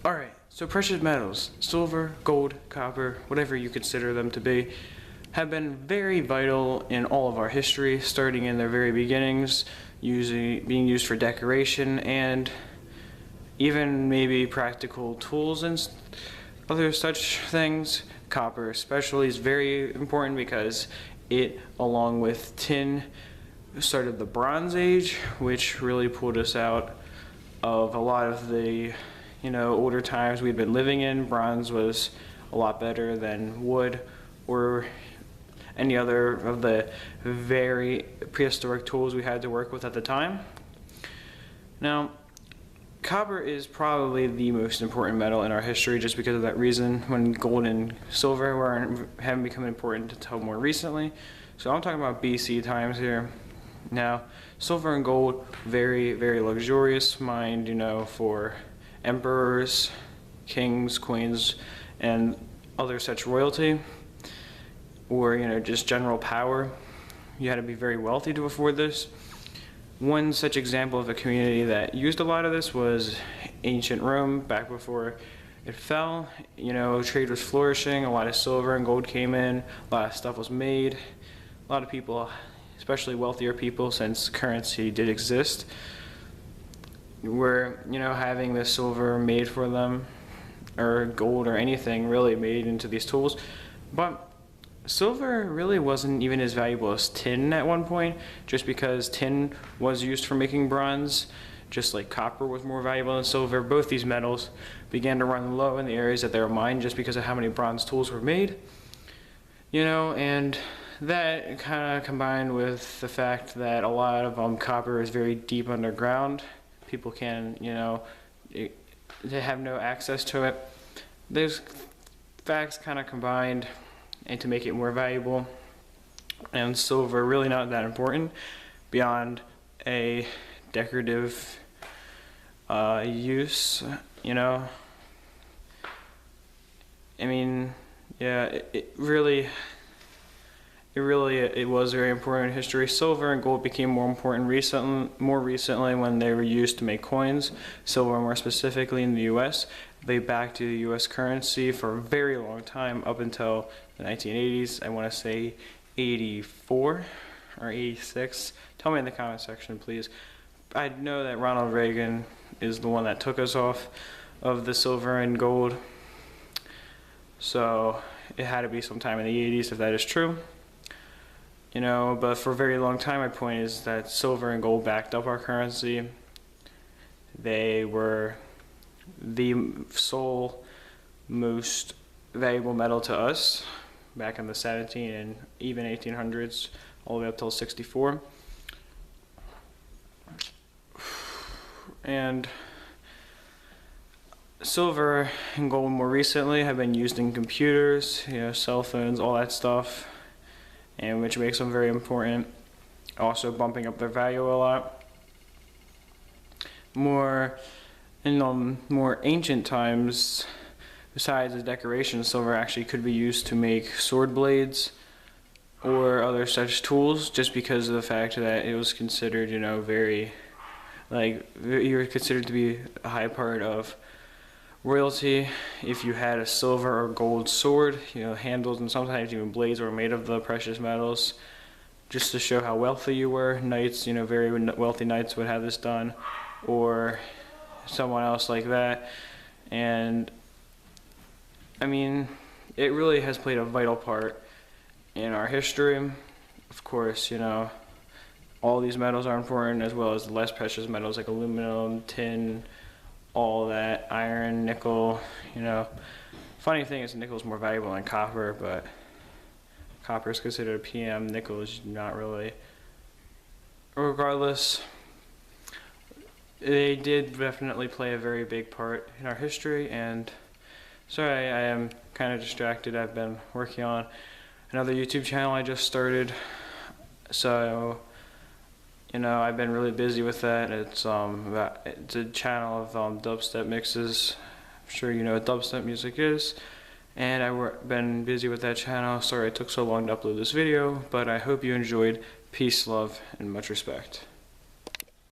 Alright, so precious metals, silver, gold, copper, whatever you consider them to be, have been very vital in all of our history, starting in their very beginnings, being used for decoration and even maybe practical tools and other such things. Copper especially is very important because it, along with tin, started the Bronze Age, which really pulled us out of a lot of the older times we'd been living in. Bronze was a lot better than wood or any other of the very prehistoric tools we had to work with at the time. Now, copper is probably the most important metal in our history just because of that reason, when gold and silver haven't become important until more recently. So I'm talking about BC times here. Now, silver and gold, very, very luxurious mined, for emperors, kings, queens, and other such royalty, or just general power. You had to be very wealthy to afford this. One such example of a community that used a lot of this was ancient Rome, back before it fell. Trade was flourishing, a lot of silver and gold came in, a lot of stuff was made. A lot of people, especially wealthier people, since currency did exist, were having the silver made for them, or gold or anything really made into these tools. But silver really wasn't even as valuable as tin at one point, just because tin was used for making bronze, just like copper was more valuable than silver. Both these metals began to run low in the areas that they were mined just because of how many bronze tools were made. And that kind of combined with the fact that a lot of copper is very deep underground. People can, they have no access to it. Those facts kind of combined and to make it more valuable. And silver really not that important beyond a decorative use. I mean, yeah, it was very important in history. Silver and gold became more important more recently when they were used to make coins. Silver, more specifically in the U.S., they backed the U.S. currency for a very long time, up until the 1980s. I want to say 84 or 86. Tell me in the comment section, please. I know that Ronald Reagan is the one that took us off of the silver and gold. So it had to be sometime in the 80s if that is true. But for a very long time, my point is that silver and gold backed up our currency. They were the sole most valuable metal to us back in the 17 and even 1800s, all the way up till 64. And silver and gold more recently have been used in computers, cell phones, all that stuff, and which makes them very important, also bumping up their value a lot. In more ancient times, besides the decoration, silver actually could be used to make sword blades or other such tools, just because of the fact that it was considered, you were considered to be a high part of royalty if you had a silver or gold sword. Handles and sometimes even blades were made of the precious metals, just to show how wealthy you were. Knights, very wealthy knights would have this done, or someone else like that. And I mean, it really has played a vital part in our history. Of course, all these metals are important, as well as the less precious metals like aluminum, tin, all that, iron, nickel. Funny thing is nickel is more valuable than copper, but copper is considered a PM, nickel is not really. Regardless, they did definitely play a very big part in our history. And sorry, I am kind of distracted. I've been working on another YouTube channel I just started, so I've been really busy with that. It's a channel of dubstep mixes. I'm sure you know what dubstep music is, and I've been busy with that channel. Sorry it took so long to upload this video, but I hope you enjoyed. Peace, love, and much respect.